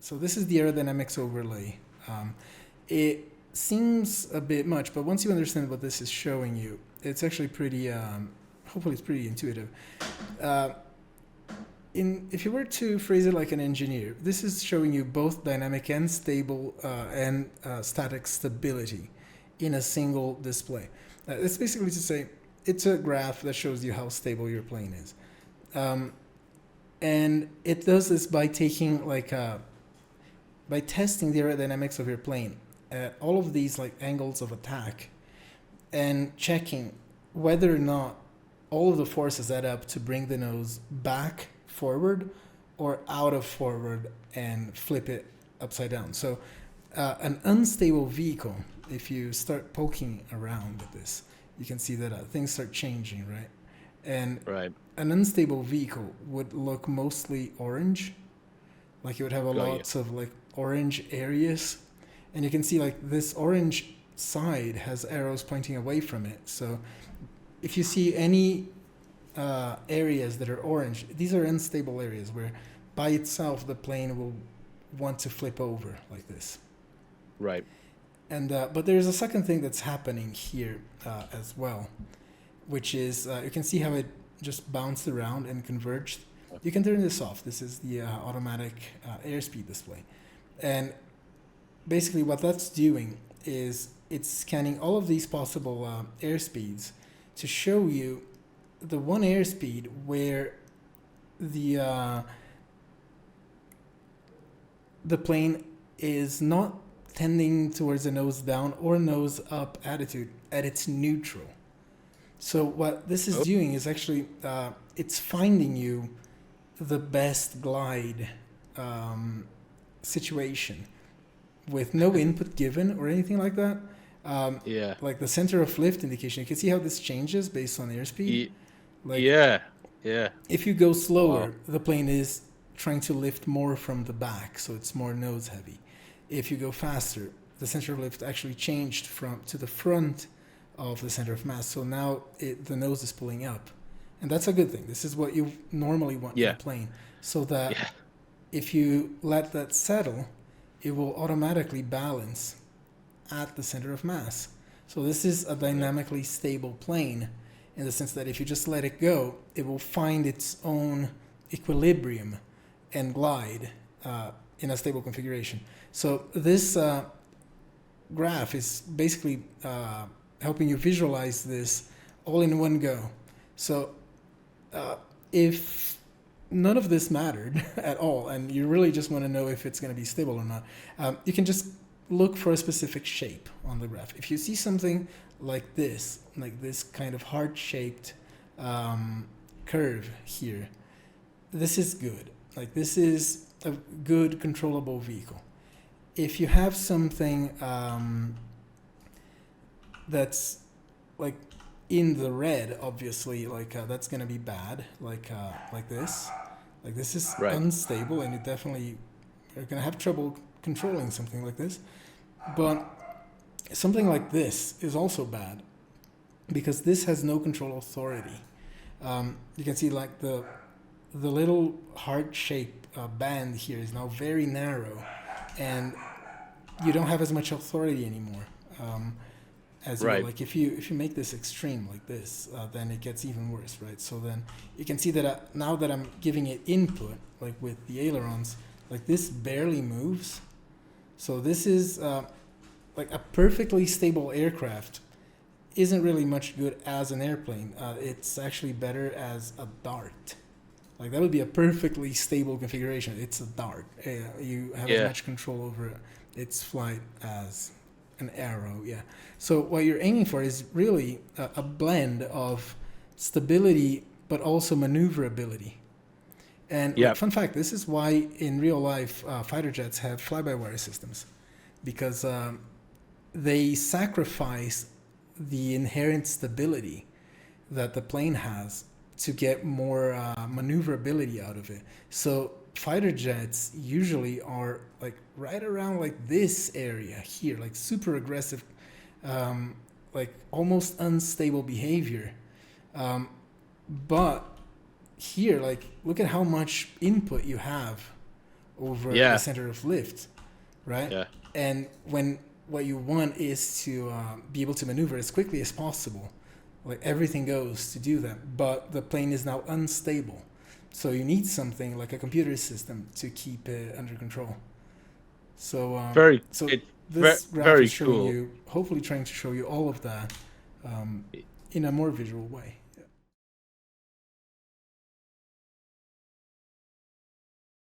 So this is the Aerodynamics Overlay. It seems a bit much, but once you understand what this is showing you, it's actually pretty, hopefully it's pretty intuitive. If you were to phrase it like an engineer, this is showing you both dynamic and stable and static stability in a single display. It's basically to say it's a graph that shows you how stable your plane is. And it does this by taking by testing the aerodynamics of your plane at all of these angles of attack and checking whether or not all of the forces add up to bring the nose back forward or out of forward and flip it upside down. So an unstable vehicle, if you start poking around with this, you can see that things start changing, right? And an unstable vehicle would look mostly orange, like you would have lots of orange areas, and you can see this orange side has arrows pointing away from it. So if you see any areas that are orange, these are unstable areas where by itself the plane will want to flip over like this. Right. And but there's a second thing that's happening here as well, which is you can see how it just bounced around and converged. You can turn this off. This is the automatic airspeed display. And basically what that's doing is it's scanning all of these possible airspeeds to show you the one airspeed where the plane is not tending towards a nose down or nose up attitude at its neutral. So what this is doing is actually it's finding you the best glide situation with no input given or anything like that. Like the center of lift indication, you can see how this changes based on airspeed. If you go slower, the plane is trying to lift more from the back, so it's more nose heavy. If you go faster, the center of lift actually changed to the front of the center of mass, so now the nose is pulling up, and that's a good thing. This is what you normally want in a plane, so that if you let that settle, it will automatically balance at the center of mass. So this is a dynamically stable plane in the sense that if you just let it go, it will find its own equilibrium and glide in a stable configuration. So this graph is basically helping you visualize this all in one go. So if none of this mattered at all, and you really just want to know if it's going to be stable or not, you can just look for a specific shape on the graph. If you see something like this kind of heart-shaped curve here, this is good. This is a good controllable vehicle. If you have something that's in the red, obviously, that's going to be bad, like this. This is unstable, and you definitely are going to have trouble controlling something like this. But something like this is also bad, because this has no control authority. You can see the little heart-shaped band here is now very narrow, and you don't have as much authority anymore. As well. If you make this extreme like this, then it gets even worse, right? So then you can see that now that I'm giving it input, with the ailerons, this barely moves. So this is a perfectly stable aircraft isn't really much good as an airplane. It's actually better as a dart. That would be a perfectly stable configuration. It's a dart. You have as much control over its flight as an arrow. So what you're aiming for is really a blend of stability but also maneuverability. And fun fact, this is why in real life fighter jets have fly-by-wire systems, because they sacrifice the inherent stability that the plane has to get more maneuverability out of it. So fighter jets usually are right around this area here, super aggressive, almost unstable behavior. But here, look at how much input you have over Yeah. the center of lift, right? Yeah. And when what you want is to be able to maneuver as quickly as possible, like everything goes to do that, but the plane is now unstable. So you need something like a computer system to keep it under control. So Very, so it very, this graph is very showing cool. you, hopefully trying to show you all of that in a more visual way.